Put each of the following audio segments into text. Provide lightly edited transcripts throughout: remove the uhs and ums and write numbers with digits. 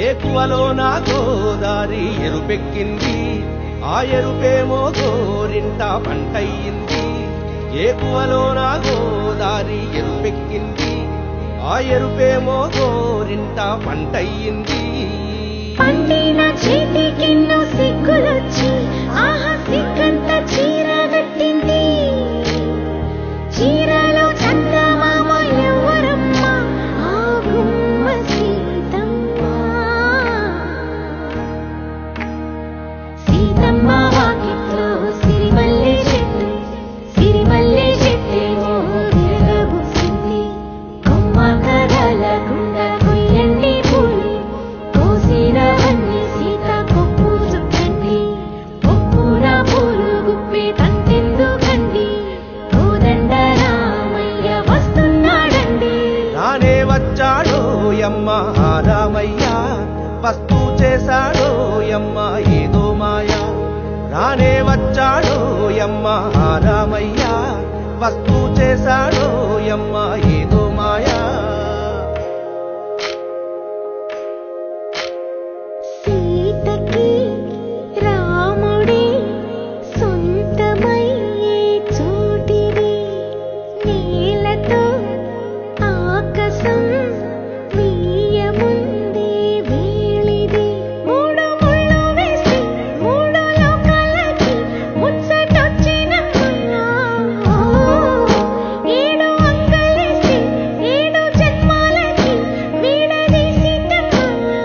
ఏకువలో నా గోదారి ఎరుపెక్కింది, ఆ ఎరుపేమో గోరింట పంటయ్యింది. ఏకువలో నా గోదారి ఎరుపెక్కింది, ఆ ఎరుపేమో గోరింట పంటయ్యింది. పండిన చేతికెన్నో సిగ్గులొచ్చి ఆహా సిగ్గంత చీర కట్టింది. చీరలో చందమామ ఎవరమ్మ, ఆ గుమ్మ సీతమ్మ. సీతమ్మ వాకిట్లో సిరిమల్లె చెట్టు, సిరిమల్లె చెట్టేమో విరగబూసింది. కొమ్మ కదలకుండా కొయ్యండి పూలు, కోసినవన్నీ సీత కొప్పు చుట్టండి. పొప్పున పూలు గుప్పే తంతెందుకండి, కోదండ రామయ్య వస్తున్నాడండి. రానే వచ్చాడో యమ్మ రామయ్య, వస్తూ చేశాడో యమ్మ ఏదో మాయా. రానే వచ్చాడో యమ్మ రామయ్య, వస్తూ చేశాడో యమ్మ ఏదో మాయా. సీతకి రాముడే సొంతమయ్యే చోటిది, నేలతో ఆకాశం వీయముందే వేళిది. మూడు ముళ్ళు వేసి మూడు లోకాలకి ముచ్చటొచ్చినమ్మయ్యా. ఏడు అంగలేసి ఏడు జన్మాలకి వీడదీసిటమ్మయ్యా.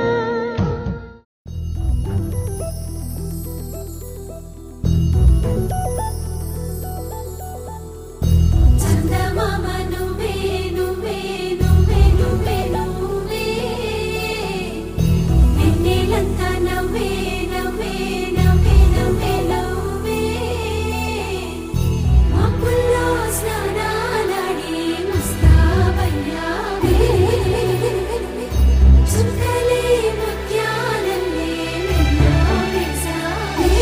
చందమామ నువ్వే నువ్వే నువ్వే నువ్వే నువ్వే, వెన్నెలంతా నవ్వే నవ్వే నవ్వే నవ్వే నవ్వే. మబ్బుల్లో స్నానాలాడి ముస్తాబయ్యావే, చుక్కలే ముత్యాలల్లే వెన్నోవేశావే.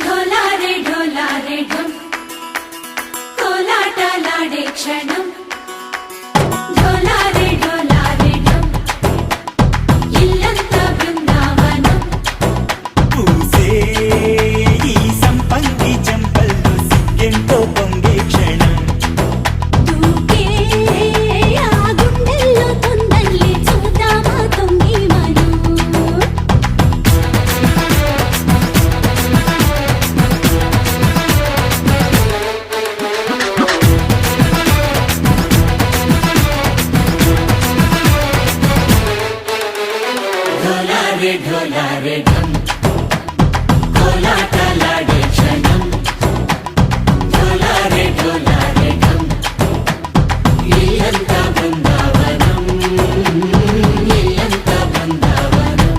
ఢోలారే ఢోలారే ఢం, కోలాటలాడే క్షణం. ఢోలారే ఢోలారే ఢం, ఇల్లంతా బృందావనం. పూసే ఈ సంపంగి చెంపల్లో సిగ్గెంతో పొంగే క్షణం. దూకే ఆ గుండెల్లో తొందరలే చూద్దామా తొంగి మనం. ఢోలారే ఢోలారే ఢం, కోలాటలాడే క్షణం. ఢోలారే ఢోలారే ఢం, ఇల్లంతా బృందావనం, ఇల్లంతా బృందావనం.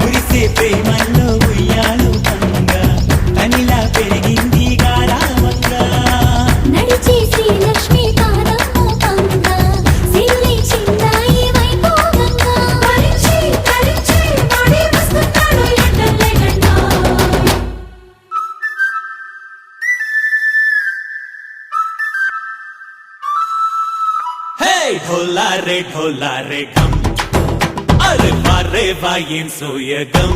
మురిసే ప్రేమల్లో ఉయ్యాలు పంగా, కనిలా పెరిగింది గారామంగా. నడిచే శ్రీలక్ష్మి పాదమ్మ పంగ, సిరులే చిందాయి వైభోగంగా. తరించి తరించి వాడే వస్తున్నాడు ఎండలే గంట. హే ఢోలారే ఢోలారే ఢం, అరే వారే వాయేం సోయగం.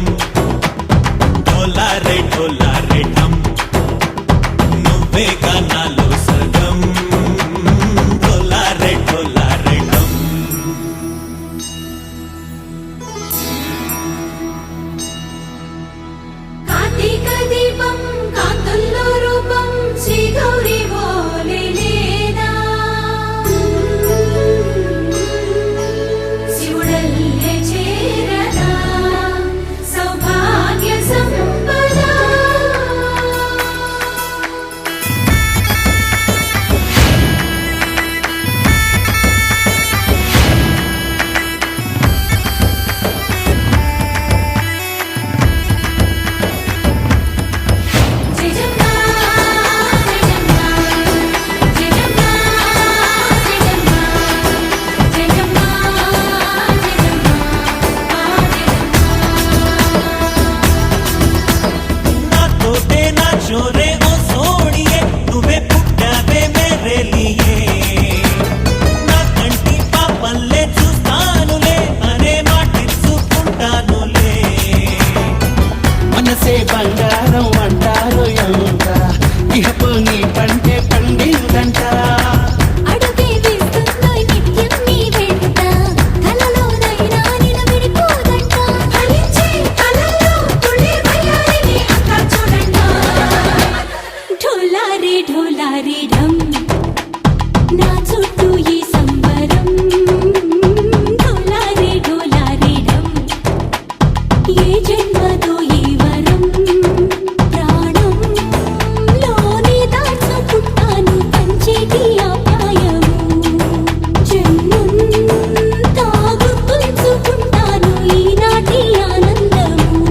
ఢోలారే ఢోలారే ఢం, నువ్వే గానాలో సగం. ఢోలారే ఢోలారే ఢం. కార్తీక దీపం కాంతుల్లో రూపం శ్రీ గౌరీ ఓలే లేదా. ढोलारे ढोलारे ढम నా చుట్టూ ఈ సంబరం ढोलारे ढोलारे ढम ఏ జన్మదో ఈ వరం ప్రాణం లోని దాచుకుంటాను పంచేటి ఆప్యాయము జన్మం తాగుతుంచుకుంటాను ఈనాటి ఆనందము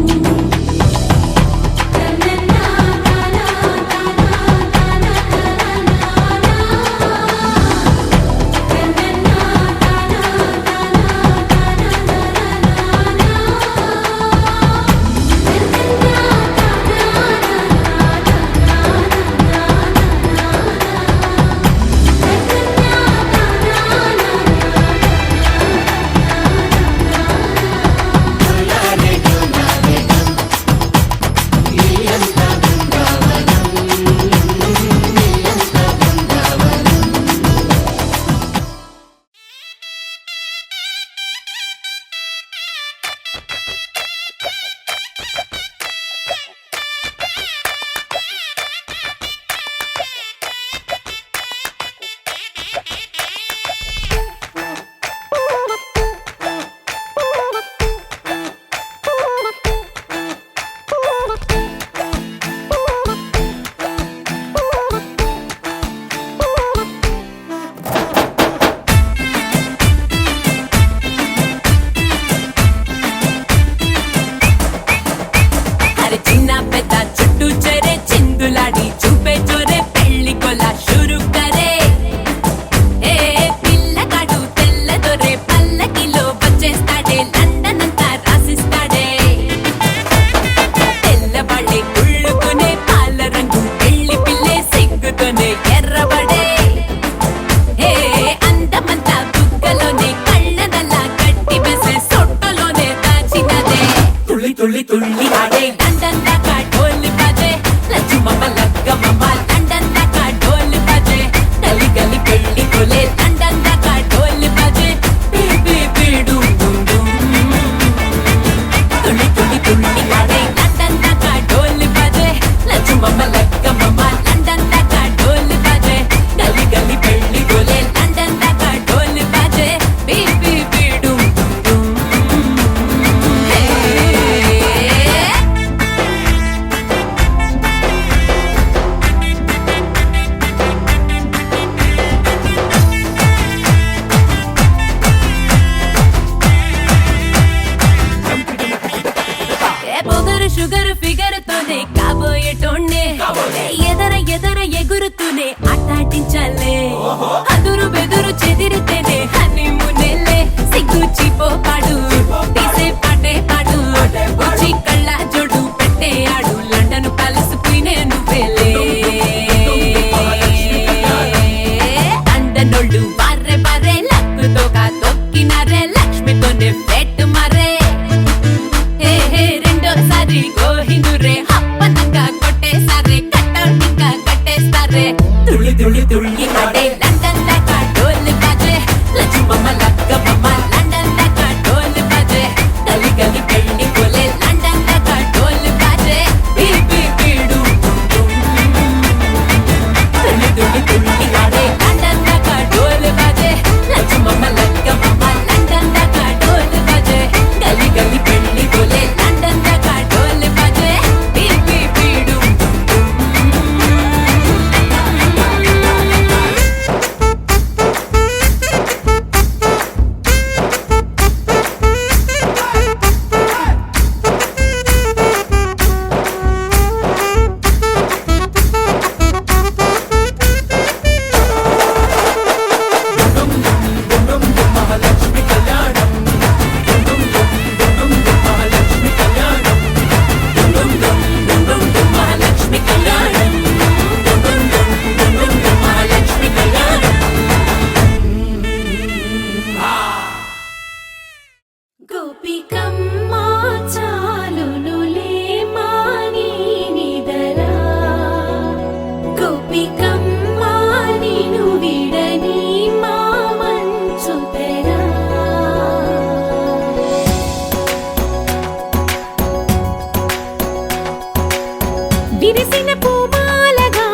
తుళ్ళి తుళ్ళి ఆడే లండన్ దాకా ఢోల్ బాజే లచ్చు మమ్మ లగ్గ మమ్మ లండన్ దాకా ఢోల్ బాజే గలి గలి పెళ్లి కొలే లండన్ దాకా ఢోల్ బాజే బేబీ బేడు తుళ్ళి తుళ్ళి తుళ్ళి ఆడే లండన్ దాకా ఢోల్ బాజే లచ్చు మమ్మ లగ్గ మమ్మ లండన్ దాకా ఢోల్ బాజే గలి గలి పెళ్లి కొలే లండన్ దాకా ఢోల్ బాజే బేబీ బేడు షుగర్ ఫిగర్ తోనే కాబోయేటోనే ఎదర ఎదర ఎగురుతూనే ఆటాటించాలే అదురు బెదురు చెదిరితేనే హనీమూనేలే సిగ్గు చిపోపాడు తీసే పాటే పాడు వచ్చి కళ్ళ జోడు పెట్టే ఆడు లండన్ కలుసుకునే నువ్వేలే లండనోళ్ళు బార్రే బార్రే లక్కుతోగా తొక్కినారే లక్ష్మితోనే పెట్టు మరే రెండోసారి గోహిందురే హప్పనంగా కొట్టేసారే కట్టౌటింగా కట్టేస్తారే తుళ్ళి తుళ్ళి తుళ్ళి ఆడే లండన్ దాకా ఢోల్ బాజే లచ్చు బొమ్మ లగ్గ బొమ్మ లండన్ దాకా ఢోల్ బాజే గలి గలి పెళ్లి కొలే లండన్ దాకా ఢోల్ బాజే బీబీ బీడు తుళ్ళి తుళ్ళి తుళ్ళి ఆడే లండన్ దాకా ఢోల్ బాజే లచ్చు బొమ్మ లగ్గ బొమ్మ లండన్ దాకా ఢోల్ బాజే గలి గలి పెళ్లి కొలే లండన్ దాకా ఢోల్ బాజే బీబీ బీడు మహాలక్ష్మి కళ్యాణం మహాలక్ష్మి కళ్యాణం గోపికమ్మ చాలునులే మాని నిదరా గోపికమ్మ నిను విడని మా మంచు తెరా విరిసిన పూమాలగా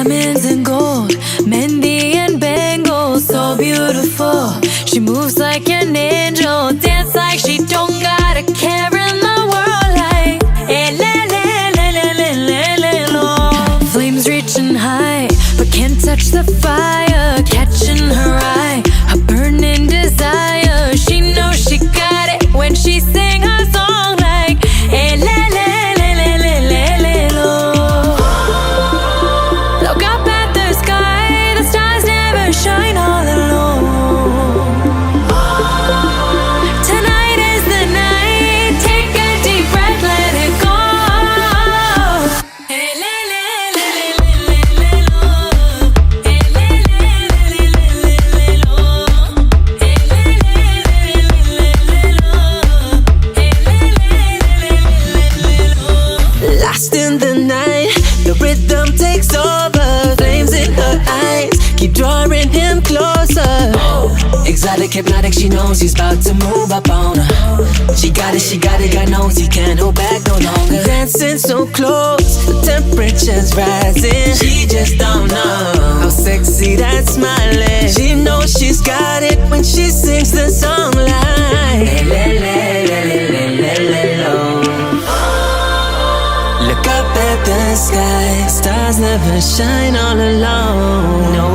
Diamonds and gold, Mendi and bangles, so beautiful. She moves like an angel, dance like she don't got a care in the world. Like, eh, le, le, le, le, le, le, le, lo. Flames reaching high, but can't touch the fire, catching her eye, a burning desire. She knows she got it when she sing her song like, eh, le, le, le, le, le, le, le, lo. Look up at the sky, the stars never shine all alone. Tonight is the night, take a deep breath, let it go. Hey, le, le, le, le, le, le, lo. Hey, le, le, le, le, le, le, lo. Hey, le, le, le, le, le, lo. Hey, le, le, le, le, lo. Lost in the night, the rhythm takes over. Flames in her eyes keep drawing him closer. Exotic, hypnotic, she knows he's about to move up on her. She got it, God knows he can't hold back no longer. Dancing so close, the temperature's rising. She just don't know how sexy that smile is. She knows she's got it when she sings the song like, le, le, le, le, le, le, le, lo. Look up at the sky, stars never shine all alone. No,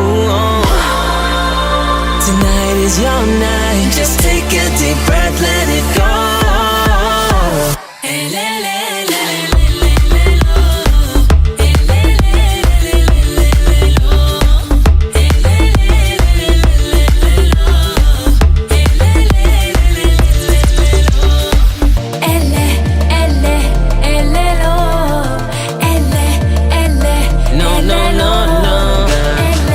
tonight is your night. Just take a deep breath, let it go. Hey, le, le, le, le, le, le, lo. Hey, le, le, le, le, le, le, lo. Hey, le, le, le, le, le, lo. Hey, le, le, le, le, le, lo. Elle, elle, lo. Elle, No, no, no, no.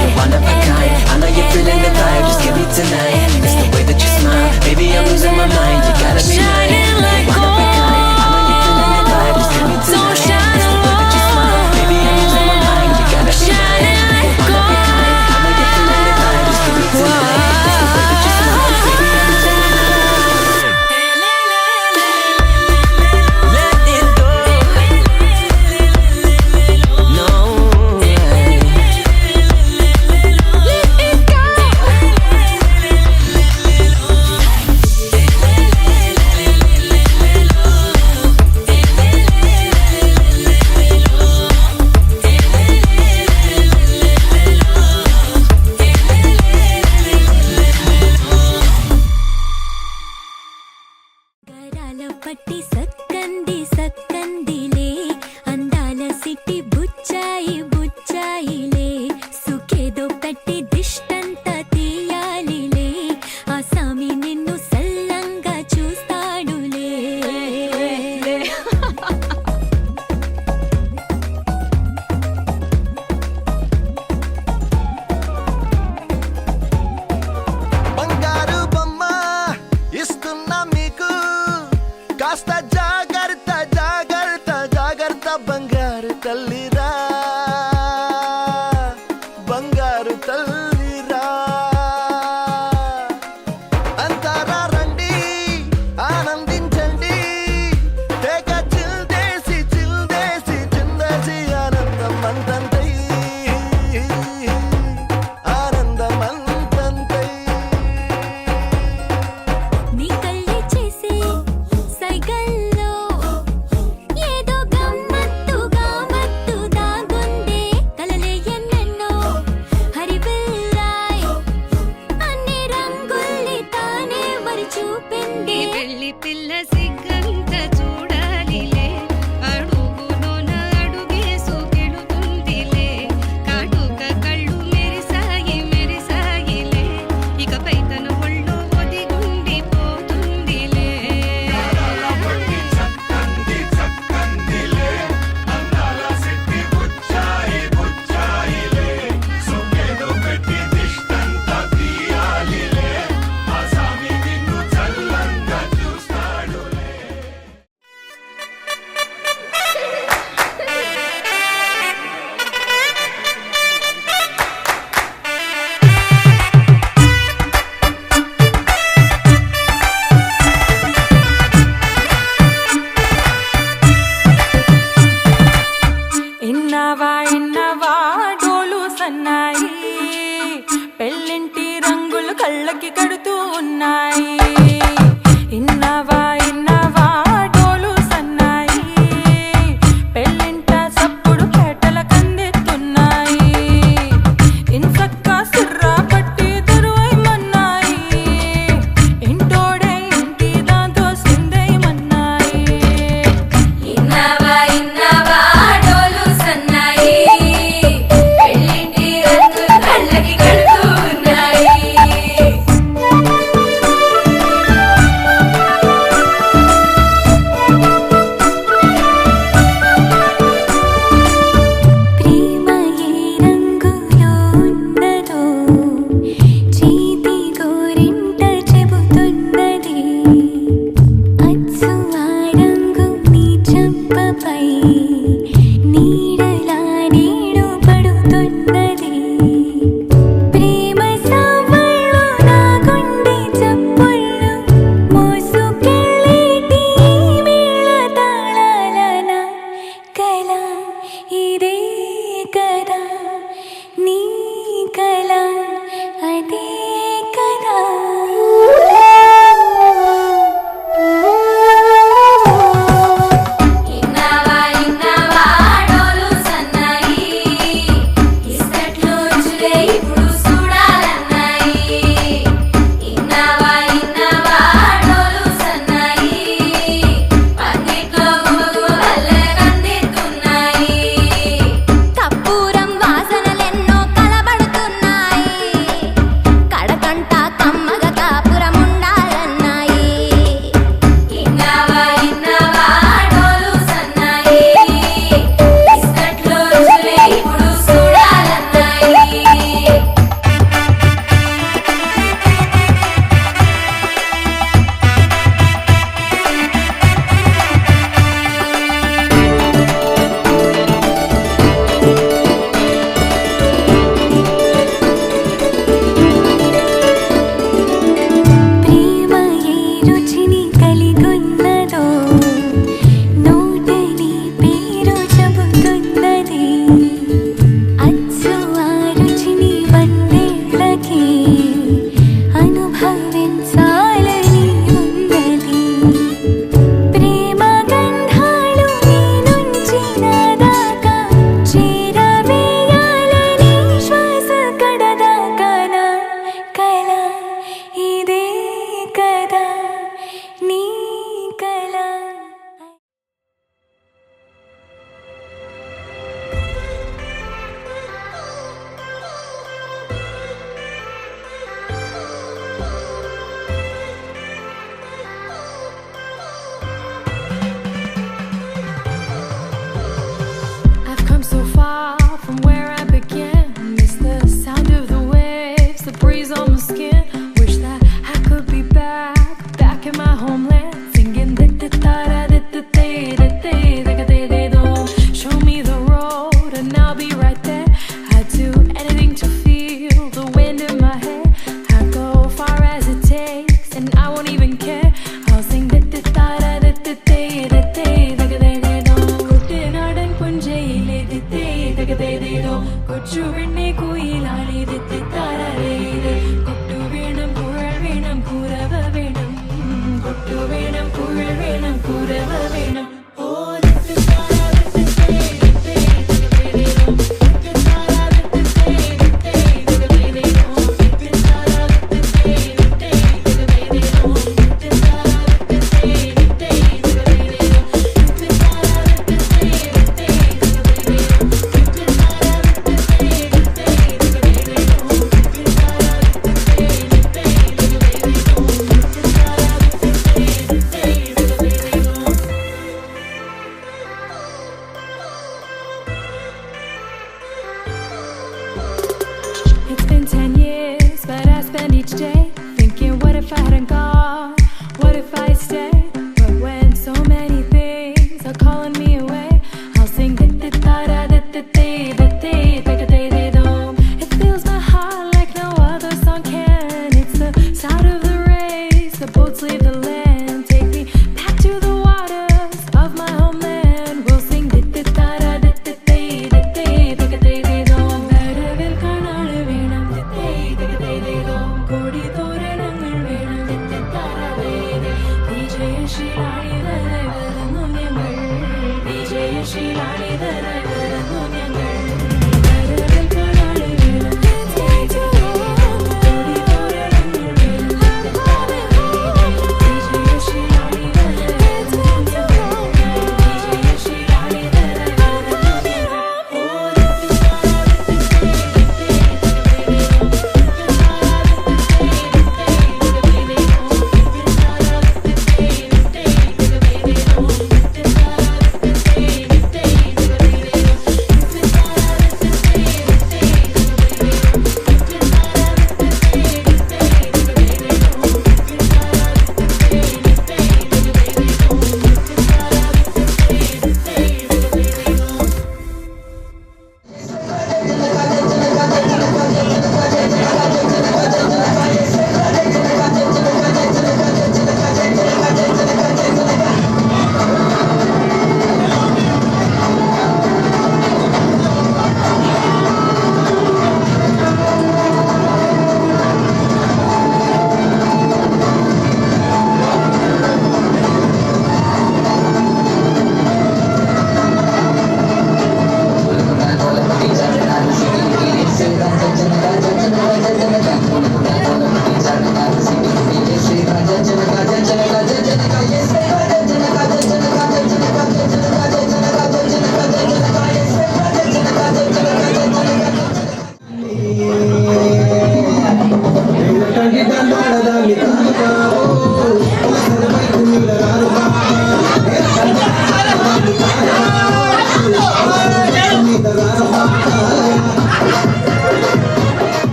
You're one of a kind. I know you're feeling the vibe. Just give me tonight. It's the way that you smile. Baby, I'm losing my mind. You gotta be mine. shining like You're one of a kind. I know you're feeling the vibe. Just give me So tonight. shine It's the way that you smile. Baby, I'm losing my mind. You gotta be Shining mine. like You're one of a kind. I know you're feeling the vibe. Just give me tonight. It's the way that you smile. Baby, I'm losing my mind. Let it go. No. గరాల పట్టి సక్కంది సక్కందిలే అందాల సిట్టి బుచ్చాయి బుచ్చాయిలే సుఖేదో పెట్టి దిష్టంతా తీయాలిలే ఆ సామి నిన్ను సల్లంగా చూస్తాడులే బంగారు బొమ్మ ఇస్తున్నా మీకు కాస్త జాగ్రత్త జాగ్రత్త జాగ్రత్త బంగారు తల్లిరా బంగారు తల్లిరా అంతారా రండి ఆనందించండి తెగ చిల్దేసి చిల్దేసి చిందేసి ఆనందం అంతంతై ఆనందం అంతంతై నీ కళ్ళే చేసే సైగల్లో ఏదో గమ్మత్తుగా మత్తు దాగుందే కలలే ఎన్నెన్నో హరిబిల్లాయ్ అన్ని రంగుల్ని తానే మరి చూపింది పెళ్లి పిల్ల సిగ్గంత చూడాలిలే అడుగులోన అడుగేసు కెళుతుందిలే కాటుక కళ్ళు మెరిసాయి మెరిసాయిలే ఇకపై తన ఒళ్ళో ఒదిగుండిపోతుందిలే అచ్చు ఆరంగు నీ చెంపపై నీడలా నీడు పడుతున్నది ప్రేమ సావళ్ళు నా గుండె చప్పుళ్ళు మోసుకెళ్ళేటి మేళ తాళాలన కల ఇదే కదా నీ కల అదే కదా ఇన్నావా ఇన్నావా డోలు సన్నాయి ఇస్తట్లు రుచులే ఇప్పుడు చూడాలన్నాయి ఇన్నావా ఇన్నావా డోలు సన్నాయి పందిట్లో గుమగుమ వల్లే కందిస్తున్నాయి కప్పూరం వాసనలెన్నో కలబడుతున్నాయి కడకంట కమ్మగ కాపురం ఉండాలన్నాయి ఇన్నావా ఇన్నావా డోలు సన్నాయి ఇస్తట్లో రుచులే ఇప్పుడు చూడాలన్నాయి ప్రేమ ఏ రుచిని కలిగొన్నదో నోటని పేరు చెబుతున్నది అచ్చు ఆ రుచిని వందేళ్ళకి అనుభవించాలని ఉన్నది ప్రేమ గంధాలు నీ నుంచి నా దాకా చేరవేయాలని శ్వాస కడదాకా నా కల ఇదే కదా నీ కల I've come so far from where I began. Miss the sound of the waves, the breeze on my skin. Wish that I could be back in my homeland, singing show me the road and I'll be right there. I'd do anything to feel the wind in my hair. I'd go far as it takes and I won't even care. I'll sing കുട്ടനാടൻ പുഞ്ചയിലെ കൊച്ചുവെണ്ണി കുയിലാളി കൊട്ടു വേണം കുഴൽ വേണം കുരവ വേണം കൊട്ടു വേണം കുഴൽ വേണം കുരവ വേണം ഓ It's been 10 years, but I spend each day thinking, what if I hadn't gone? What if I stayed? But when so many things are calling me away, I'll sing it fills my heart like no other song can. It's the sound of the race, the boats leave the land. Take me back to the waters of my homeland. We'll sing വരവിൽ കാണാള് വേണം കൊടി തോരണങ്ങൾ വേണം വിജയശീലാളിതരായി വരുന്നു ഞങ്ങൾ വിജയശീലാളിതരായി വരുന്നു ഞങ്ങൾ വരവിൽ കാണാള് വേണം കൊടി തോരണങ്ങൾ വേണം വിജയശീലാളിതരായി വരുന്നു ഞങ്ങൾ വിജയശീലാളിതരായി വരുന്നു ഞങ്ങൾ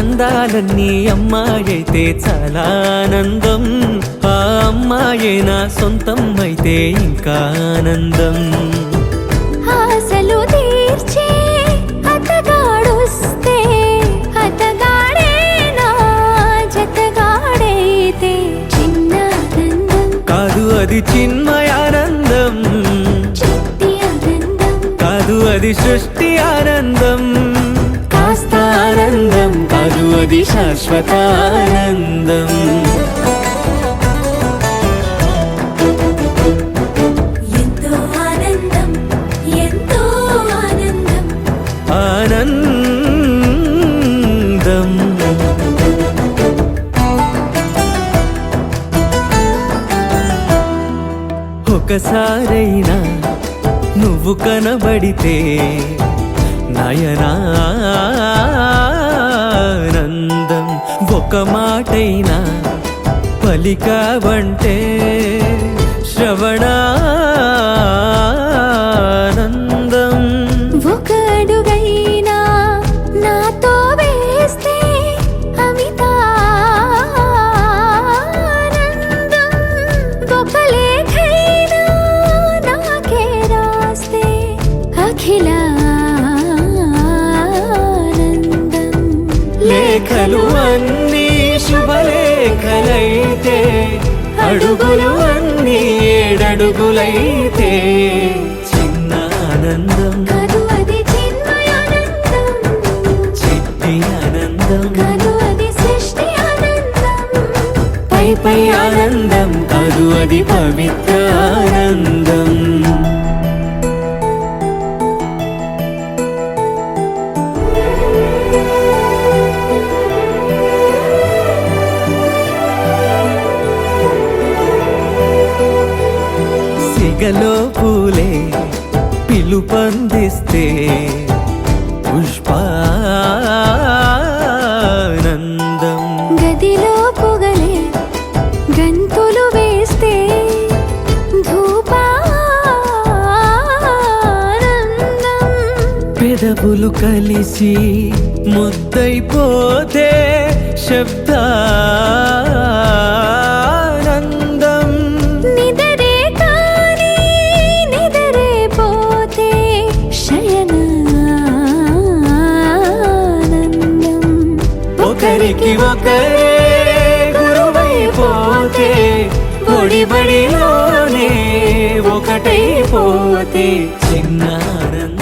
అందాలన్నీ అమ్మాయైతే చాలా ఆనందం, ఆ అమ్మాయే నా సొంతం అయితే ఇంకా ఆనందం. ఆశలు తీర్చే అతగాడొస్తే అతగాడే నా జతగాడైతే చిన్నానందం కాదు అది చిన్మయానందం, చిట్టి ఆనందం కాదు అది సృష్టి ఆనందం, కాస్త ఆనందం కాదు అది శాశ్వత ఆనందం. ఎంతో ఆనందం ఎంతో ఆనందం ఆనందం ఒకసారైనా నువ్వు కనబడితే నయనానందం, ఒక మాటైనా పలికావంటే శ్రవణానందం. ఒక అడుగైనా నాతో వేస్తే అమితానందం, ఒక లేఖైనా నాకే రాస్తే అఖిలానందం. లేఖలు అన్నీ శుభలేఖలైతే, అడుగులు అన్నీ ఏడడుగులైతే చిన్న ఆనందం, కాదు అది చిన్మయానందం, చిట్టి ఆనందం, కాదు అది సృష్టి ఆనందం, పై పై ఆనందం కాదు అది పవిత్ర ఆనందం. సిగలో పూలే పిలుపందిస్తే పుష్పానందం, గదిలో పొగలే గంతులు వేస్తే ధూపానందం, పెదవులు కలిసి ముద్దైపోతే శబ్దానందం, నిదరే కాని నిదరే పోతే శయనానందం, ఒకరికి ఒకరే గురువైపోతే ఒడిబడిలోనే ఒకటైపోతే చిన్న ఆనందం.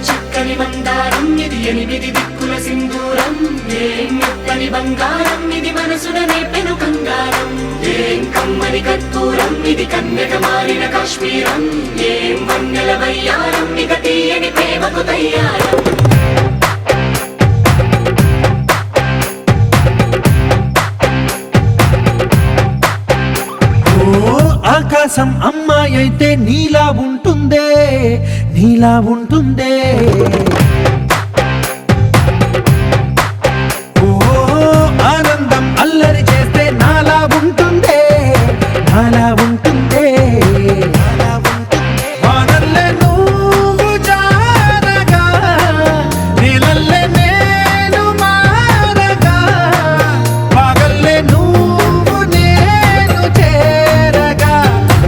చక్కని బంగారం ఇది ఎనిమిది దిక్కుల సింధూరం, ఏం మెత్తని బంగారం ఇది మనసున నేపెను కంగారం, ఏం కమ్మని కర్పూరం ఇది కన్యక మారిన కాశ్మీరం, ఏం వన్నెల వయ్యారం ఇక తీయని ప్రేమకు తయ్యారం. ఆకాశం అమ్మాయి అయితే నీలా ఉంటుందే, నీలా ఉంటుందే. ఓ ఆనందం అల్లరి చేస్తే నాలా ఉంటుందే, నాలా ఉంటుందే. వానల్లే నువ్వు జారగా, నీలల్లే నేను మారగా, వాగల్లే నువ్వు నేను చేరగా,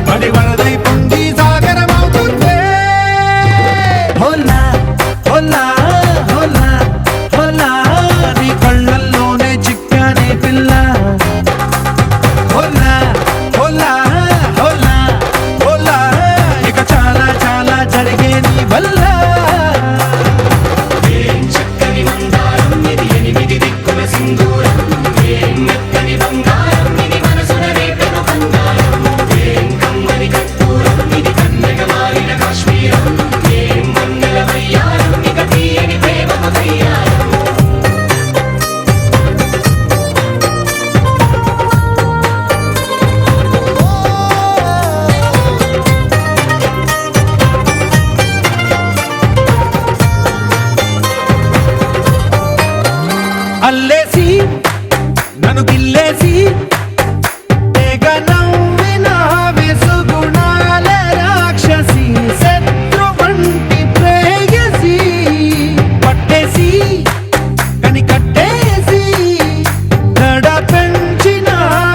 పడి వరదై పొంగి సాగరమవుతుందే. హోలా హోలా నన్ను గిల్లేసి తెగ నవ్విన వెసుగుణాల రాక్షసి శత్రు వంటి ప్రేయసి పట్టేసి కని కట్టేసి దడ పెంచిన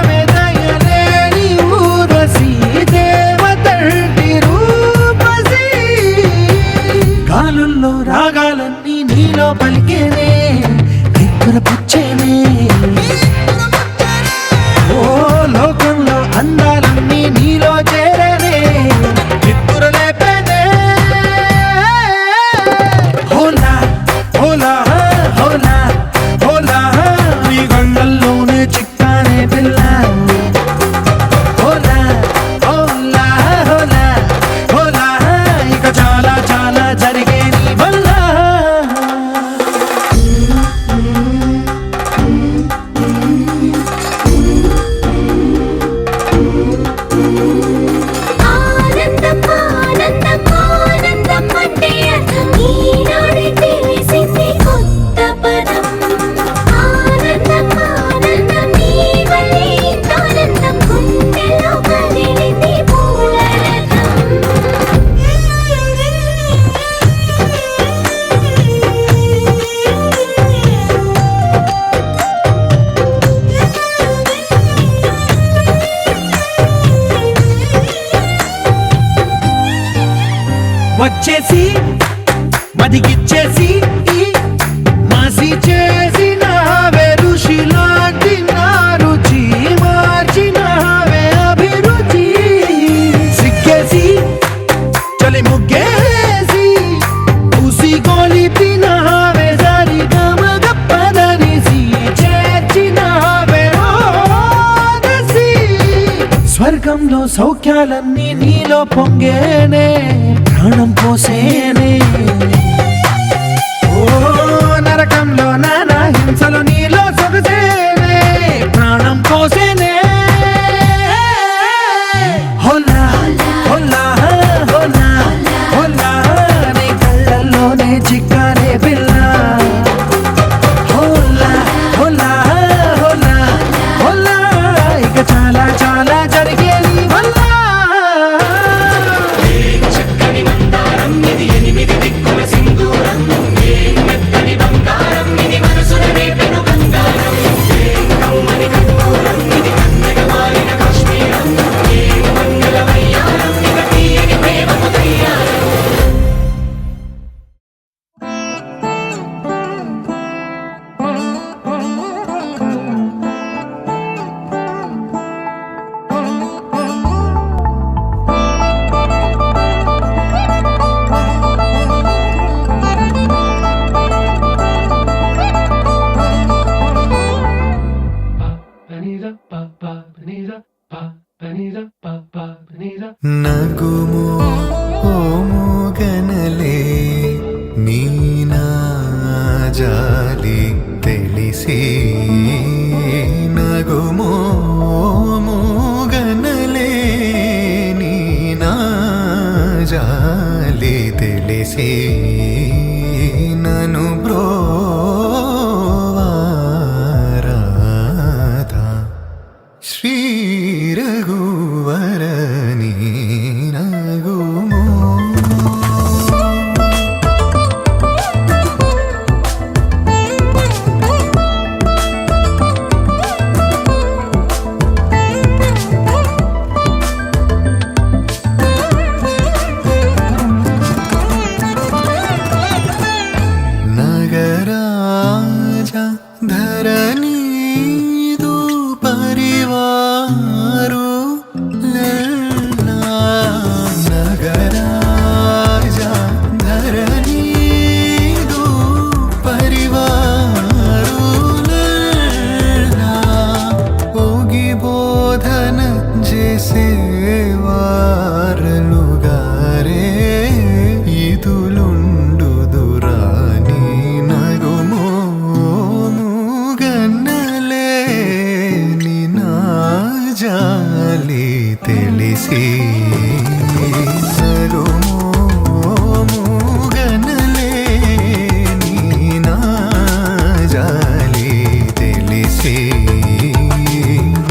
వెదయలేని ఊరసి దేవతంటి రూపసి గాలుల్లో రాగాలన్నీ నీలో పలికేనే పుచ్చేనే ఓ లోకంలో అందాలన్నీ నీలో చేరనే చిత్తుర లేపేనే హోలా హోలా హోలా హోలా నీ గంగల్లోనే చిక్కానే పిల్ల హోలా హోలా హోలా హోలా ఇక చాలా చాలా జరిగే నీ వల్ల ఆనందం ఆనందం ఆనందం అంటే అర్థం ఈనాడే తెలిసింది కొత్త పదం ఆనందం ఆనందం నీ వల్లే ఇంత ఆనందం గుండెలో కదిలింది పూలరథం వచ్చేసి మదిగిచ్చేసి మాసి చేసిన ఋషిలాంటి నా రుచి మార్చినవే అభిరుచి సిక్కేసి చలి ముగ్గేసి ఉసి గొలిపినవే సరి గమగప్పదనిసి చేర్చినవే ఓదసి స్వర్గంలో సౌఖ్యాలన్నీ నీలో పొంగేనే ప్రాణం పోసేనే ఓ నరకంలో నానా హింసలు నీలో సొగసేనే ప్రాణం పోసేనే హోలా హోలా హోలా హోలా నీ కళ్ళల్లోనే చిక్కానే పిల్ల హోలా హోలా హోలా హోలా ఇక చాలా చాలా జరిగే నీ వల్ల చక్కని మందారం ఇది ఎనిమిది దిక్కుల సింధూరం ఏం మెత్తని బంగారం ఇది మనసున రేపెను బంగారం ఏం కమ్మని కర్పూరం ఇది కన్నెగ మారిన కాశ్మీరం ఏం మంగళ వయ్యారం ఇక తీయని ప్రేమకు తయ్యారం నగుము ఓ మూగనలే నీనాజాలి తెలిసి నగుమో మూగనలే నీనాజాలి తెలిసి నను బ్రోవారాధా శ్రీ రఘువరని నగుమో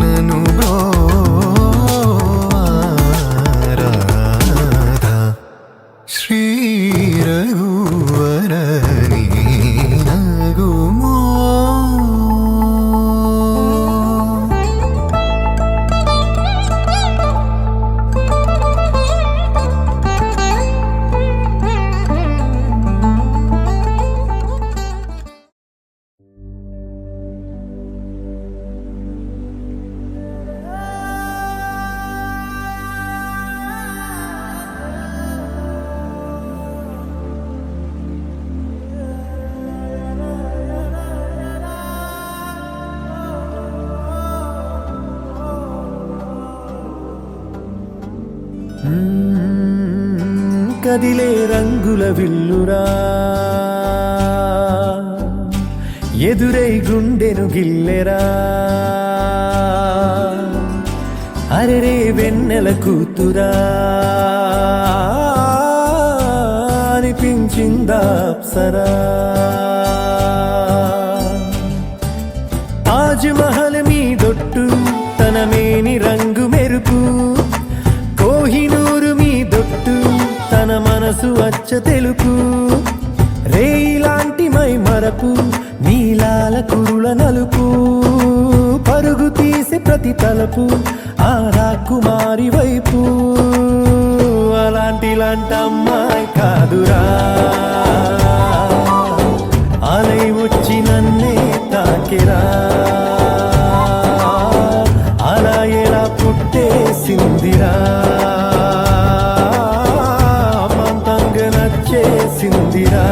నను రాధా శ్రీ రఘువరని నగుమో కదిలే రంగుల విల్లురా ఎదురై గుండెను గిల్లెరా అరెరే వెన్నెల కూతురా అనిపించిందా అప్సరా తాజ్ మహల్ మీ దొట్టు తన మేని రంగు మెరుపు కోహినూరు మీ దొట్టు తన మనసు అచ్చ తెలుపు రేయిలాంటి మై మరపు నీలాల కురుల నలుపు పరుగు తీసే ప్రతి తలపు ఆ రాకుమారి వైపు అలాంటి అమ్మాయి కాదురా అలై వచ్చి నన్నే తాకిరా అలా ఎలా పుట్టేసిందిరా అమంతంగా నచ్చేసిందిరా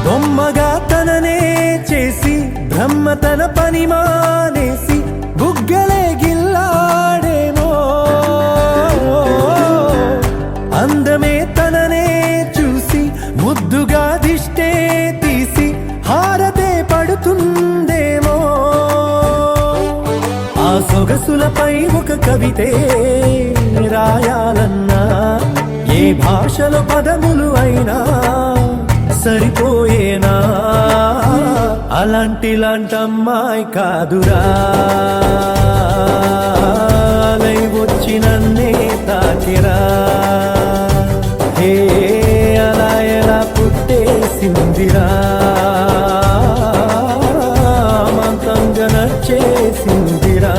బొమ్మగా తననే చేసి బ్రహ్మ తన పని మానేసి బుగ్గలే గిల్లాడేమో అందమే తననే చూసి ముద్దుగా దిష్టే తీసి హారతే పడుతుందేమో ఆ సొగసులపై ఒక కవితే రాయాలన్నా ఏ భాషలో పదములు అయినా సరిపోయేనా అలాంటి అమ్మాయి కాదురా అలై వచ్చి నన్నే తాకిరా హే అలా ఎలా పుట్టేసిందిరా మంతంగా నచ్చేసిందిరా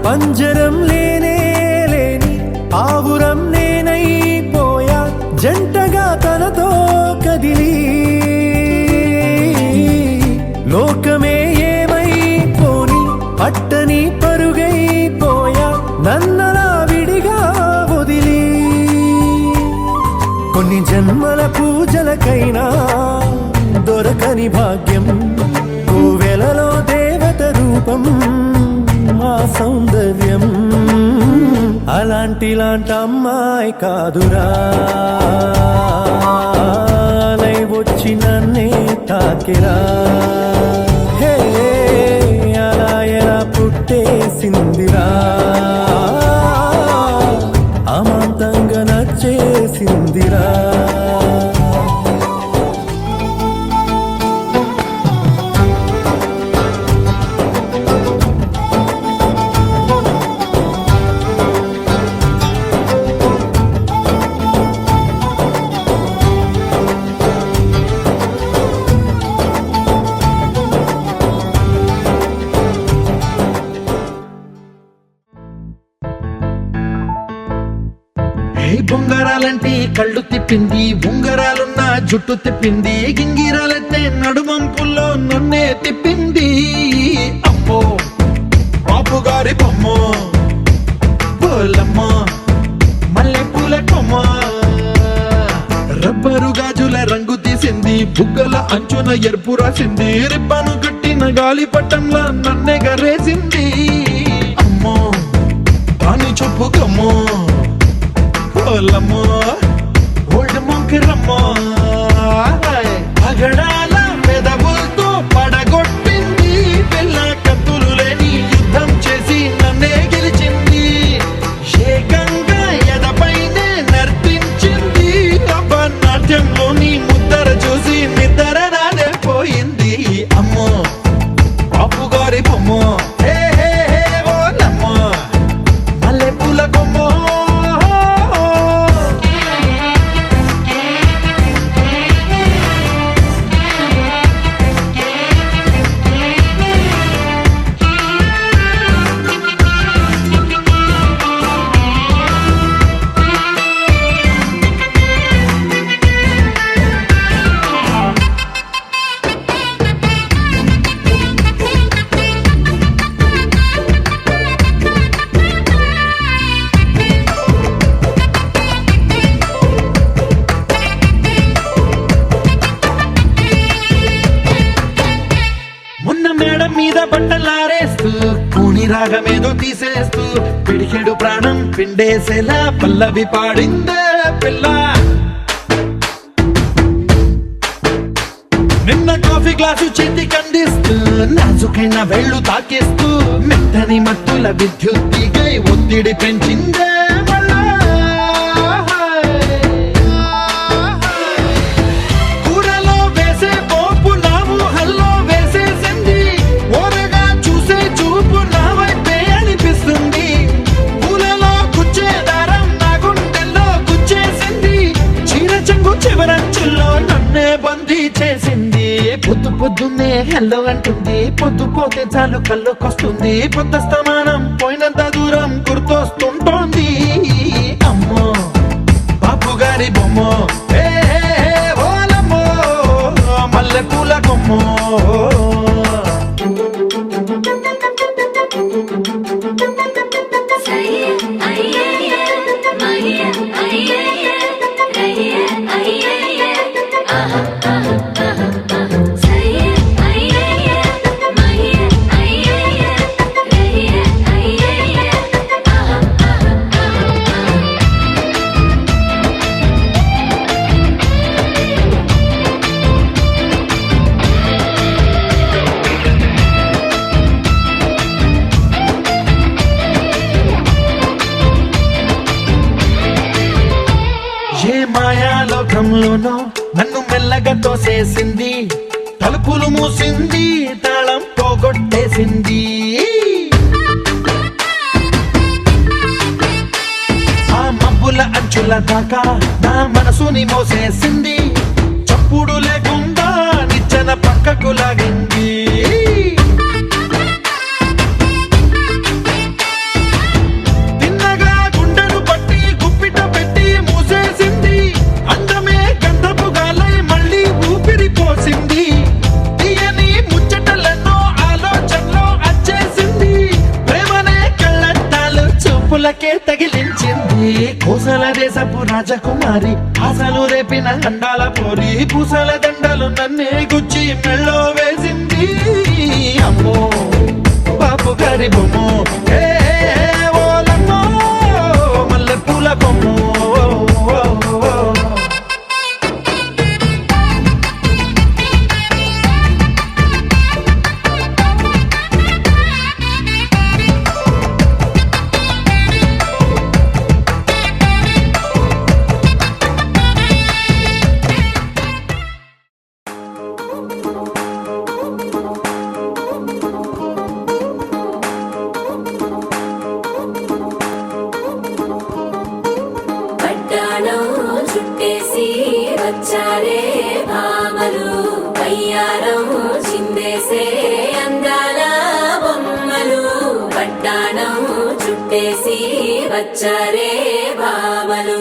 పంజరం లేనే లేని పావురం నేనైపోయా జంటగా తనతో కదిలి లోకమే ఏమైపోని పట్టని పరుగైపోయా నన్నలా విడిగా వదిలి కొన్ని జన్మల పూజలకైనా దొరకని భాగ్యం కోవెలలో దేవత రూపం మా సౌందర్యం అలాంటి అమ్మాయి కాదురా అలై వచ్చి నన్నే తాకిరా హే అలా ఎలా పుట్టేసిందిరా అమాంతంగా నచ్చేసిందిరా బొంగరాలంటే కళ్ళు తిప్పింది ఉంగరాలున్నా జుట్టు తిప్పింది, గింగిరాలెత్తే నడుమంపుల్లో నన్నే తిప్పింది. అమ్మో బాపు గారి బొమ్మ, పోలమ్మ మల్లె పూల కొమ్మ. రబ్బరు గాజుల రంగు తీసింది, బుగ్గల అంచున ఎరుపు రాసింది, రిబ్బను కట్టిన గాలి పట్టంలా నన్నే గరేసింది. అమ్మో దాని చూపు కమ్మో, పోలమ్మో ఓల్డ్ మొంకిరమ్మో. పగడాల పెదవులతో పడగొట్టింది, పిల్ల కత్తులు లేని యుద్ధం చేసి నన్నే గెలిచింది. ఏకంగా ఎదపైనే నర్తించింది, నాట్యంలోని ముద్దర చూసి నిద్ర నాదే పోయింది. అమ్మో బాపు గారి బొమ్మ, హే హే హే ఓలమ్మ మల్లె పూల కొమ్మ. మొన్న మేడ మీద బట్టలారేస్తూ, కూని రాగమేదో తీసేస్తూ, పిడికెడు ప్రాణం పిండేసేలా పల్లవి పాడిందే పిల్ల. నిన్న కాఫీ గ్లాసు చేతి కందిస్తూ, నాజుకైన వేళ్ళు తాకేస్తూ, మెత్తని మత్తుల విద్యుత్ తీగై ఒత్తిడి పెంచిందే మళ్ళా. కూరలో వేసే పోపు నా ఊహల్లో వేసేసింది, ఓరగా చూసే చూపు నా వైపే అనిపిస్తుంది. పూలలో గుచ్చే దారం నా గుండెల్లో గుచ్చేసింది, చీర చెంగు చివరంచుల్లో నన్నే బందీ చేసింది. పొద్దు పొద్దున్నే హెల్లో అంటుంది, పొద్దు పోతే చాలు కళ్ళొకొస్తుంది, పొద్దస్తమానం పోయినంత దూరం గుర్తొస్తుంటోంది. అమ్మో బాపు గారి బొమ్మ, హే హే హే ఓలమ్మో మల్లె పూల కొమ్మ. ఏ మాయాలోకంలోనో నన్ను మెల్లగా తోసేసింది, తలుపులు మూసింది, తాళం పోగొట్టేసింది. ఆ మబ్బుల అంచుల దాకా నా మనసుని మోసేసింది, చప్పుడు లేకుండా నిచ్చెన పక్కకు లాగింది. తిన్నగా గుండెను పట్టి గుప్పిట పెట్టి మూసేసింది, అందమే గంధపు గాలై మళ్ళీ ఊపిరి పోసింది. తీయని ముచ్చటలెన్నో ఆలోచనలో అచ్చేసింది, ప్రేమనే కళ్ళద్దాలు చూపులకే తగిలించింది. కోసల దేశపు రాజకుమారి, ఆశలు రేపిన అండాల పోరి, పూసల దండలు నన్నే గుచ్చి మెళ్ళో వేసింది. అమ్మో బాపు గారి బొమ్మ, హే హే ఓలమ్మో మల్లె పూల కొమ్మ. పట్టాణం చుట్టేసి వచ్చారే భామలు, వయ్యారం చిందేసే అందాల బొమ్మలు. పట్టాణం చుట్టేసి వచ్చారే భామలు.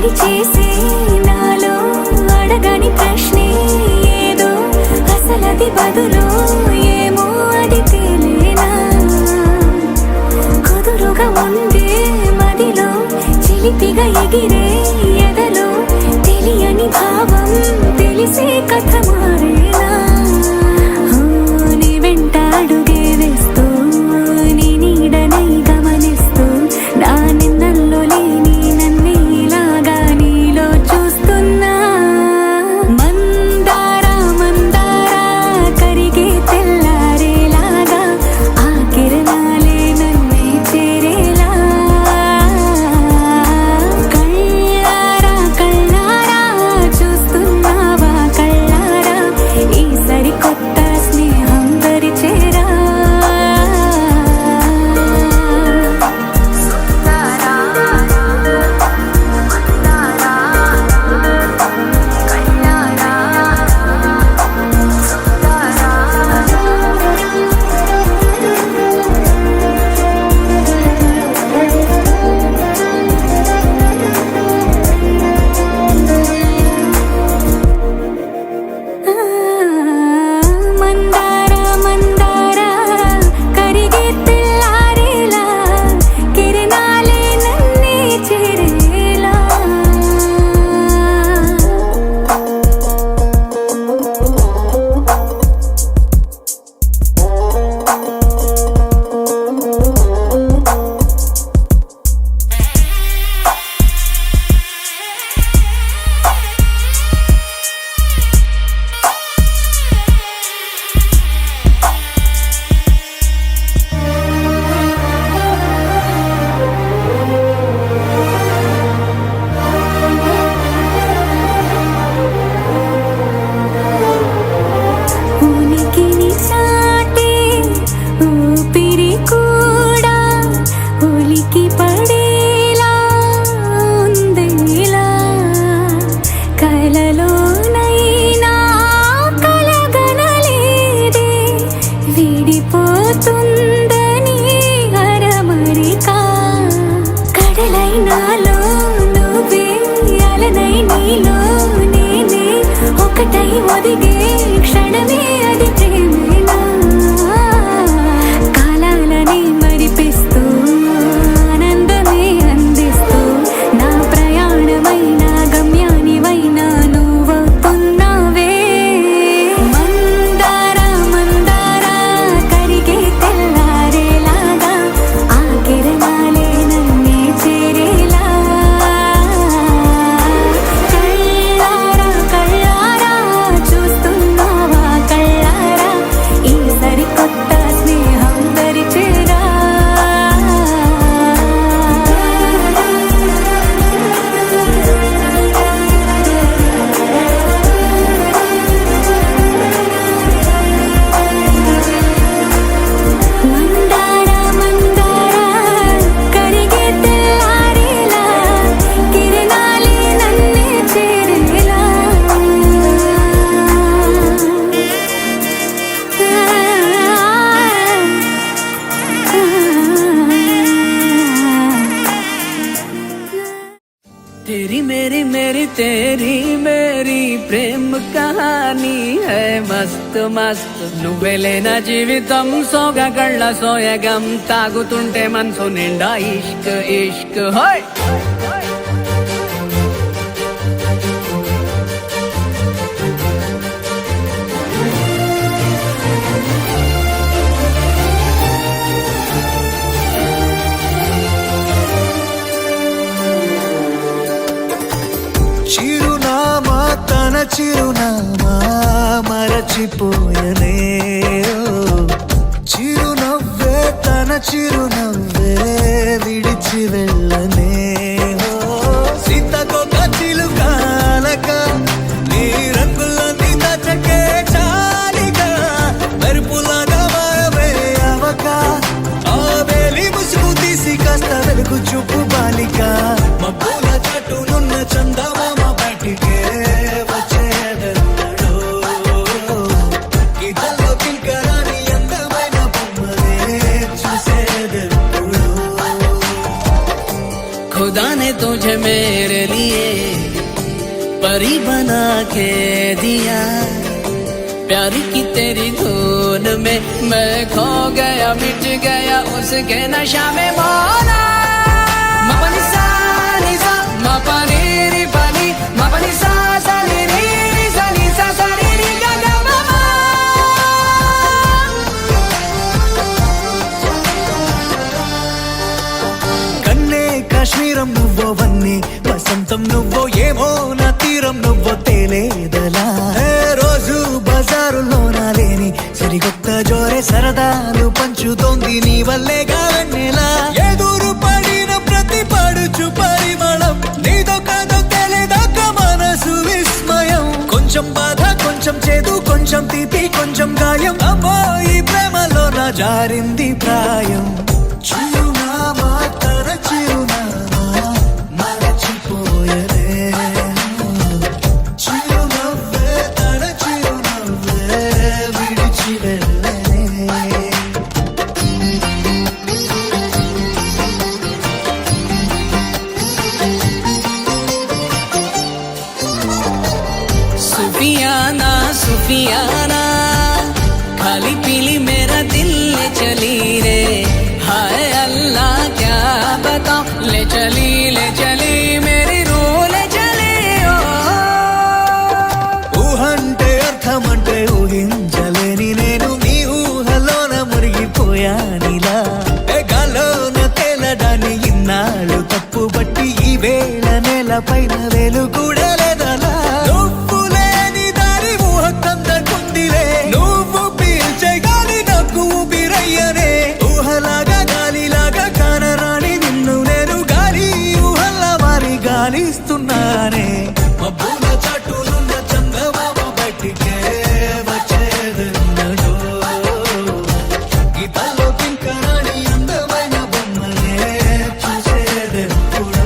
అల్లరి చేసే నాలో అడగని ప్రశ్నే ఏదో అసలది బదులు ఏమో అది తేలేనా కుదురుగా ఉండే మదిలో చిలిపిగా ఎగిరే ఎదలో తెలియని భావం తెలిసే కథ మారేనా నీ వెంట అడుగే వేస్తూ నీ నీడనై గమనిస్తూ నా నిన్నల్లో లేని నన్నే ఇలాగా నీలో చూస్తున్నా మందార మందార కరిగే తెల్లారేలాగా ఆ కిరణాలే నన్నే చేరేలా కళ్ళారా కళ్ళారా చూస్తున్నావా కళ్ళారా ఈ సరికొత్త స్నేహం పరిచేరా మందార మందార కరిగే తెల్లారేలా కిరణాలే నన్నే చేరేలా ఉనికిని చాటే ఊపిరి కూడా ఉలికి పడేలా ఉందేలా కలలోనైనా కలగనలేదే విడిపోతుందని అరమరిక కడలైనాలో నువ్వే అలనై నీలో నేనే ఒకటై ఒదిగే క్షణమే అది ప్రేమేనా కాలాలని మరిపిస్తూ ఆనందమే అందిస్తూ నా ప్రయాణమైన గమ్యానివైనా నువ్వవుతున్నావే మందార మందార కరిగే తెల్లారేలాగా ఆ కిరణాలే నన్నే చేరేలా కళ్ళారా కళ్ళారా చూస్తున్నావా కళ్ళారా ఈ సరికొత్త స్నేహం పరిచేరా మందార మందార కరిగే తెల్లారేలా కిరణాలే నన్నే చేరేలా तेरी मेरी मेरी तेरी मेरी प्रेम कहानी है मस्त मस्त నువ్వెలేన జీవితం సోగగళ్ళ సోయగం తాగుతుంటే మనసు నిండా ఇష్క్ ఇష్క్ హోయ్ చిరునామా తన చిరునామా మరచిపోయనే చిరునవ్వే తన చిరునవ్వే విడిచి వెళ్ళనే సీతకొక చిలుకాలక నీ రంగులన్నీ దచకే చాలిగా మెరుపులాగా మాయమే అవక ఆ వేలి ముసుగు తీసి కాస్త వెలుగు చూపు బాలిక మబ్బుల చట్టునున్న చందమామ బయటికే వచ్చేదెన్నడో ఇదల్లో కింకరాని అందమైన బొమ్మలే చూసేదెప్పుడు खुदा ने तुझे मेरे लिए परी बना के दिया प्यार की तेरी धुन में मैं खो गया मिट गया उसके नशा में मौला मपनी सा नी सा मपनी री पनी मपनी सा सा नी री री सा नी सा सा री री गा गा मा मा కన్నే కాశ్మీరం నువ్వో వన్నే వసంతం నువ్వో ఏమో నా తీరం నువ్వో తేలేదలా ఏ రోజు బజారులోన లేని సరికొత్త జోరే సరదాలు పంచుతోంది నీ వల్లేగా వెన్నెలా ఎదురు పడిన ప్రతి పడుచు పరిమళం నీదో కాదో తెలియదాక మనసు విస్మయం కొంచెం బాధ కొంచెం చేదు కొంచెం తీపి కొంచెం గాయం అమ్మో ఈ ప్రేమలో నా జారింది ప్రాయం చిరునామా తన చిరునామా మరచిపోయలే చిరునవ్వే తన చిరునవ్వే విడిచి వెళ్ళలే सुफियाना सुफियाना खाली पीली मेरा दिल ले चली रे हाय अल्लाह क्या बताऊं ले चली मेरी रूह ले चली ओ ఊహంటే అర్థమంటే ఊహించలేని నేను నీ ఊహలోన మురిగిపోయానిలా ఏ గాల్లోన తేలడాన్ని ఇన్నాళ్ళు తప్పుబట్టి ఈ వేళ నేల పైన వేలు కూడా లేదలా నువ్వు లేని దారి ఊహకందకుందిలే నువ్వు పీల్చే గాలి నాకు ఊపిరయ్యనే ఊహలాగా గాలిలాగా కానరాని నిన్ను నేను గాలి ఊహల్లా మారి గాలిస్తున్నానే మబ్బుల చాటునున్న చందమామ బయటికే వచ్చేదన్నడో గీతాల్లో కింకరాని అందమైన బొమ్మలే చూసేదెప్పుడో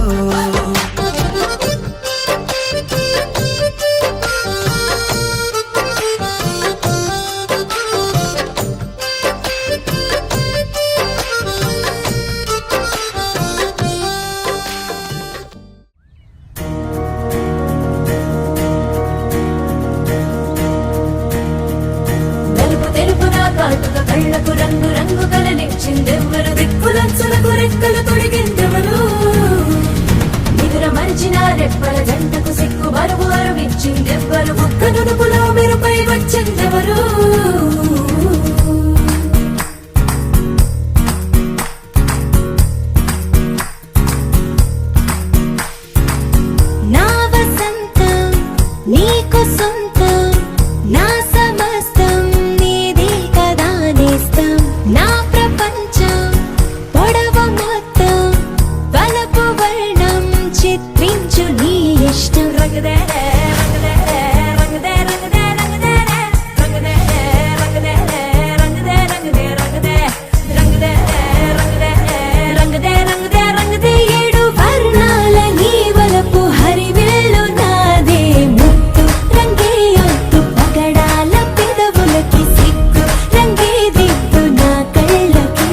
నలుపు తెలుపున కాటుక కళ్ళకు రంగు రంగు కలనిచ్చిందెవ్వరు దిక్కులచ్చులకు రెక్కలు తొడిగిందెవరు నిదుర మరిచిన రెప్పల జంటకు సిక్కు బరువు అరవిచ్చిందెవ్వరు ఒక్క నునుపులో మెరుపై వచ్చిందెవరు నా వసంతం నీకు సొంతం నా సమస్తం నీది కదా నేస్తం నా ప్రపంచం పొడవ మొత్తం వలపు వర్ణం చిత్రించు నీ ఇష్టం రంగదే రంగదే రంగదే రంగదే రంగదే రంగదే రంగదే రంగదే రంగదే రంగదే రంగదే రంగదే రంగదే రంగదే రంగదే ఏడు వర్ణాల నీ వలపు హరివేలు నాదే ముత్తు రంగే ఒత్తు పగడాల పెదవులకి సిగ్గు రంగే దిద్దు నా కళ్ళకి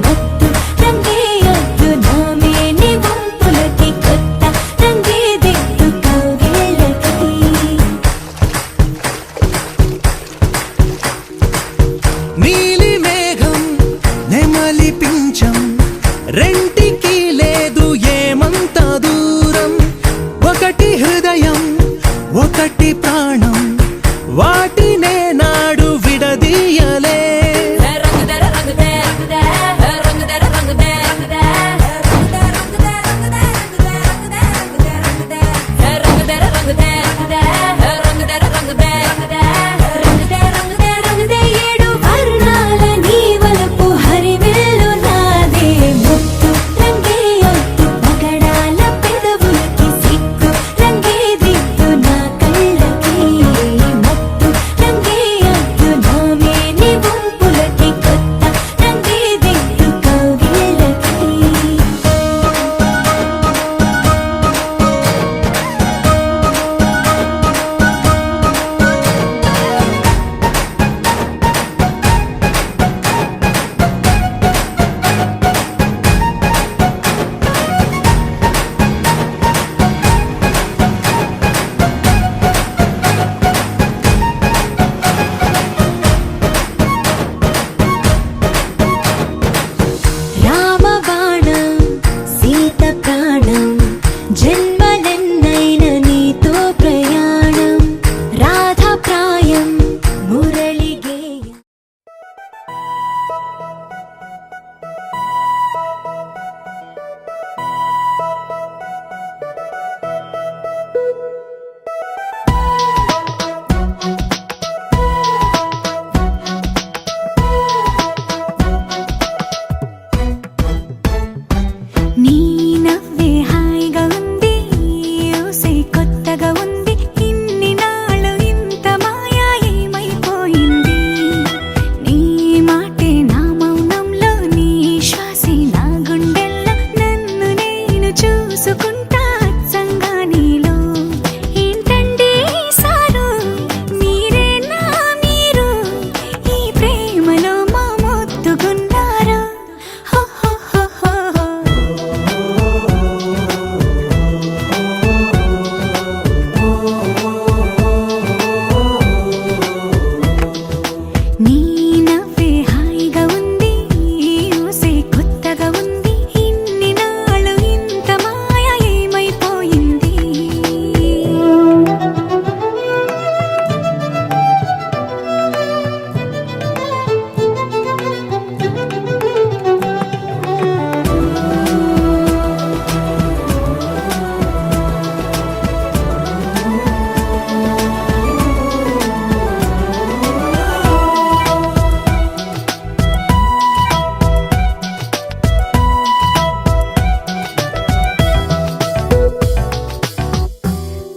మత్తు రంగే ఒత్తు నా మేని వంపులకి కొత్త రంగే దిద్దు కౌగిళ్ళకి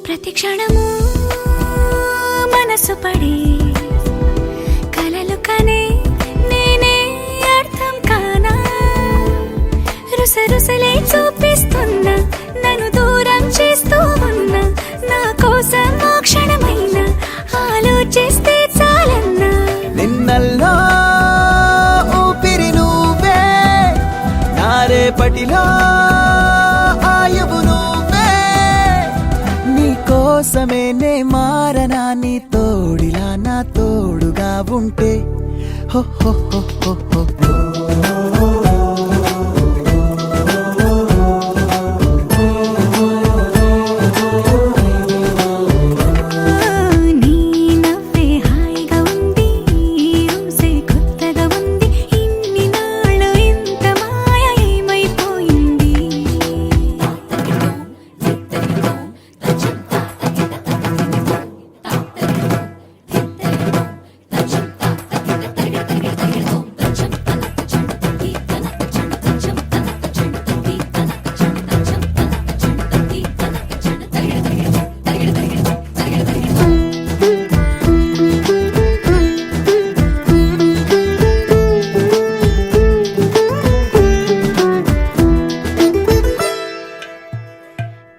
ప్రతి క్షణము మనసు పడి కలలు కనే నేనే అర్థం కానా రుసరుసలే చూపిస్తున్నా నన్ను దూరం చేస్తూ ఉన్నా నా కోసం క్షణమైన ఆలోచిస్తే చాలన్నా నిన్నల్లో ఊపిరి నువ్వే నా రేపటిలో ఆయువు నువ్వే నీ కోసమే నే మారనా నీ తోడిలా నా తోడుగా ఉంటే హో హో హో హో హో నీ నవ్వే హాయిగా ఉంది ఊసే కొత్తగా ఉంది ఇన్ని నాళ్ళు ఇంత మాయ ఏమైపోయింది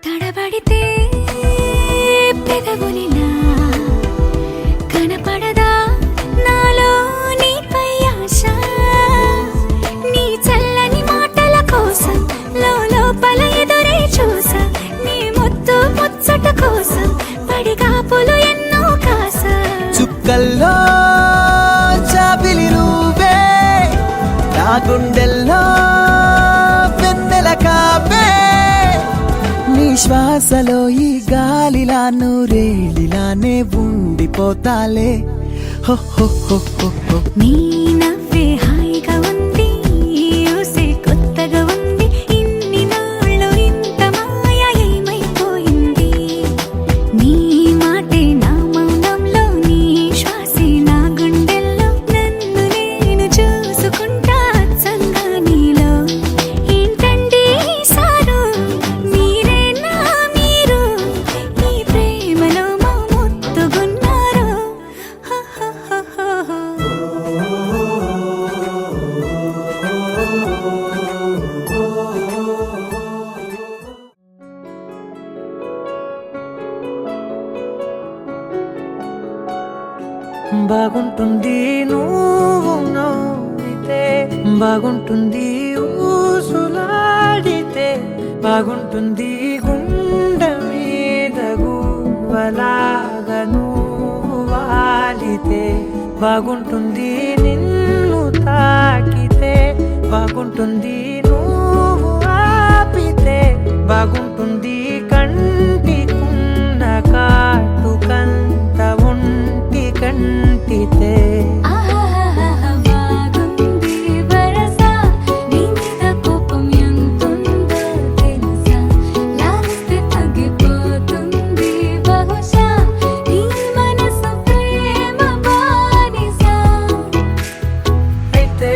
తడబడితే పెదవులిలా కనపడదా నాలో నీపై ఆశ నీ చల్లని మాటల కోసం లోపల ఎదురే చూసా నీ ముద్దు ముచ్చట కోసం పడిగాపులు ఎన్నో కాసా చుక్కల్లో చాపిలి నువ్వే నా గుండెల్లో వెన్నెల కాపే నీ శ్వాసలో ఈ గాలిలా నూరేలిలానే ఉండిపోతాలే హో హో హో హో హో నీ నవ్వే హాయిగా ఉంది ఊసే కొత్తగా ఉంది ఇన్ని నాళ్ళు ఇంత మాయ ఏమైపోయింది నీ మాటే నా మౌనంలో నీ శ్వాసే నా గుండెల్లో నన్ను నేను చూసుకుంటా అచ్చంగా నీలో ఏంటండి సారు మీరే నా మీరు ఈ ప్రేమలో మా ముత్తుగున్నారు హ హ హ హ హ. బాగుంటుంది నువ్వు నవ్వితే బాగుంటుంది ఊసులాడితే బాగుంటుంది గుండె మీద గువ్వలాగా నువ్వు వాలితే బాగుంటుంది నిన్ను తాకితే బాగుంటుంది నువ్వు ఆపితే బాగుంటుంది కంటికున్న కాటుకంత ఒంటి కంటితే ఆహాహాహా బాగుంది వరస నీ మీద కోపం ఎంతుందో తెలుసా లాలిస్తే తగ్గిపోతుంది బహుశా నీ మనసు ప్రేమ బానిస అయితే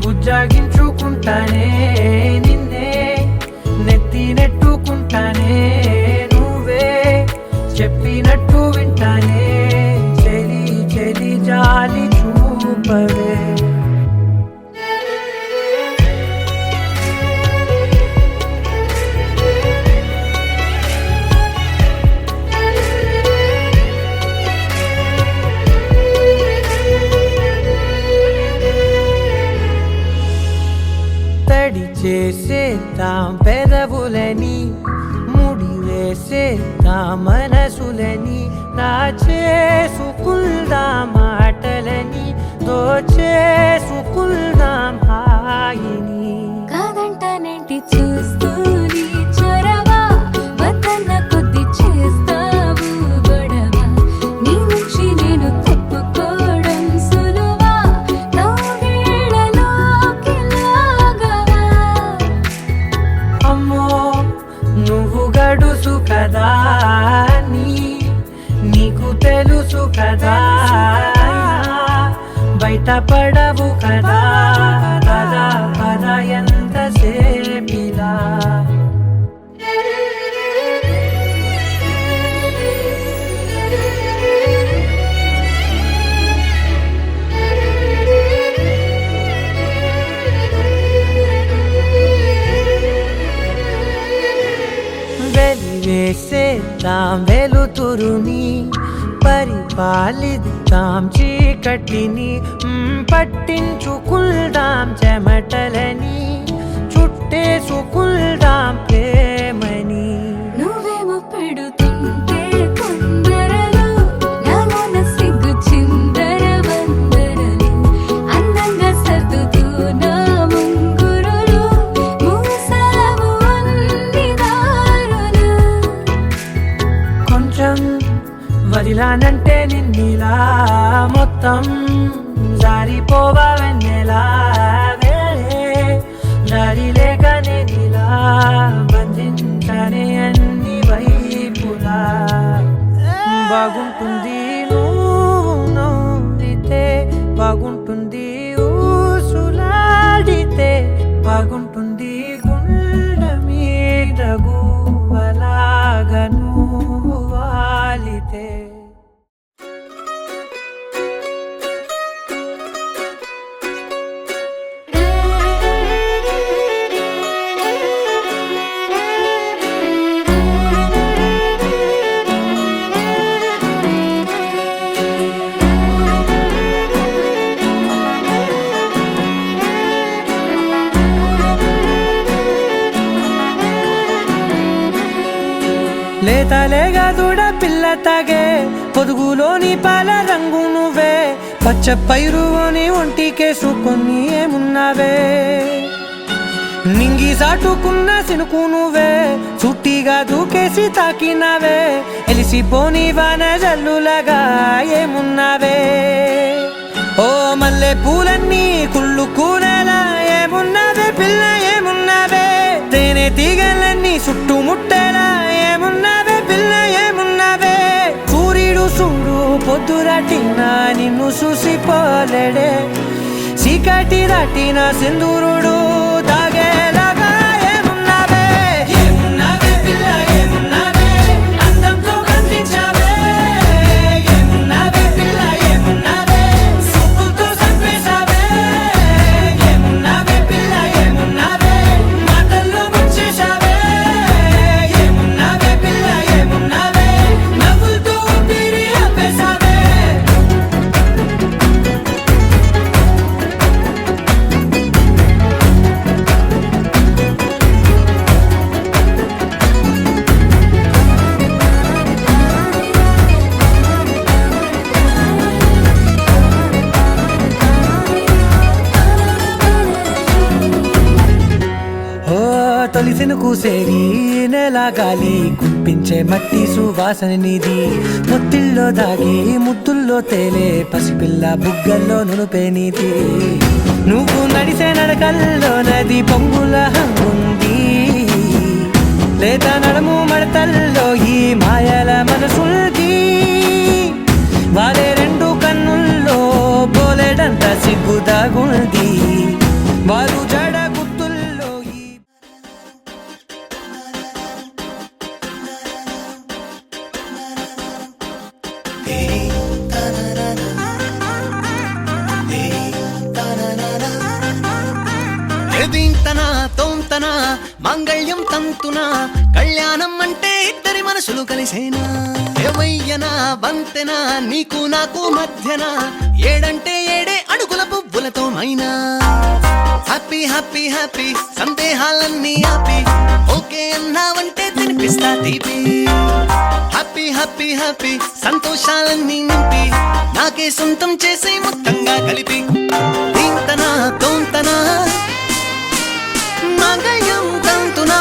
బుజ్జాగించుకుంటానే నిన్నే నెత్తి నెట్టుకుంటానే నువ్వే చెప్పినట్టు వింటానే చెలి చెలి జాలి చూపవే తడి చేసేద్దాం పెదవులని ముడి వేసేద్దాం మనసులని నా చేసుకుందాం మాటలని దోచేసుకుందాం హాయిని కాదంటానేంటి చూస్తూ నీ చొరవ వద్దన్న కొద్ది చేస్తావు గొడవ నీ నుంచి నేను తప్పుకోవడం సులువా నవ్వేళ్ళలోకి లాగవా అమ్మో నువ్వు గడుసు కదా నీకు తెలుసు కదా బయట పడవు కదా పద పద ఎంతసేపిలా వెలివేసేద్దాం వెలుతురుని, పరిపాలిద్దాం చీకటిని, పట్టించుకుందాం చెమటలని, చుట్టేసుకుందాం ప్రేమని. నువ్వేమో పెడుతుంటే కొందరలు నాలోన సిగ్గు చిందర వందరలు, అందంగా సర్దుతూ నా ముంగురులు, మూసావు అన్ని దారులు. కొంచెం వదిలానంటే నిన్నిలా మొత్తం జారిపోవా వెన్నెలా, దారి లేక నేనిలా బంధించనే అన్ని వైపులా. బాగుంటుంది నువ్వు నవ్వితే, బాగుంటుంది ఊసులాడితే, బాగుంటుంది గుండె మీద గువ్వలాగా నువ్వు వాలితే. లేతలేగా దూడ పిల్ల తాగే, పొదుగులోని పాల రంగు నువ్వే, పచ్చ పైరుని ఒంటికేసుకొని ఏమున్నావే, నింగి సాటుకున్న సినుకు నువ్వే, చుట్టిగా దూకేసి తాకినావే, ఎలిసిపోని వాన జల్లులాగా ఏమున్నావే. ఓ మల్లె పూలన్నీ కుళ్ళు కూరలా ఏమున్నావే పిల్ల ఏమున్నావే, తేనె తీగలన్నీ చుట్టుముట్టేలా ఏమున్నావే పిల్ల ఏమున్నావే. సూర్యుడు చూడు పొద్దురాటిన నిన్ను చూసిపోలేడే, చీకటి దాటిన సింధూరుడు తాగేలాగా ఏమున్నావే. ఏమున్నావే పిల్ల ఏమున్నావే, అందంతో కనిపించావే, ఏమున్నావే పిల్ల ఏమున్నావే, చూపుతో చంపేశావే, ఏమున్నావే పిల్ల ఏమున్నావే, మాటల్లో ముంచేశావే, ఏమున్నావే పిల్ల ఏమున్నావే, నవ్వులతో ఊపిరి ఆపేశావే. ఓ తొలిసిన కూసేరి నెల గాలి కుప్పించే మట్టి సువాసన నీది, ముత్తిల్లో దాగి ముత్తుల్లో తేలే పసిపిల్ల బుగ్గల్లో నునుపే నీది, నువ్వు నడిసే నడకల్లో నది పొంగుల హంగుంది, లేత నడుము మడతల్లో ఈ మాయల మనసుంది, వాలే రెండు కన్నుల్లో పోలేడంత సిగ్గు దాగుంది, వారు జడ గుర్తుల్లో ఈ దీంతనా తోంతనా మాంగళ్యం తంతునా, కళ్యాణం అంటే ఇద్దరి మనసులు కలిసేనా, ఏవయ్యనా బంతెనా నీకు నాకు మధ్యన, ఏడంటే ఏడే అడుగుల పువ్వులతో మైనా. హ్యాపీ హ్యాపీ హ్యాపీ సందేహాలన్నీ ఆపి, ఓకే అన్నావంటే తినిపిస్తా తీపి. హ్యాపీ హ్యాపీ హ్యాపీ సంతోషాలన్నీ నింపి, నాకే సొంతం చేసే మొత్తంగా కలిపి. దీంతనా తోంతనా మాంగళ్యం తంతునా.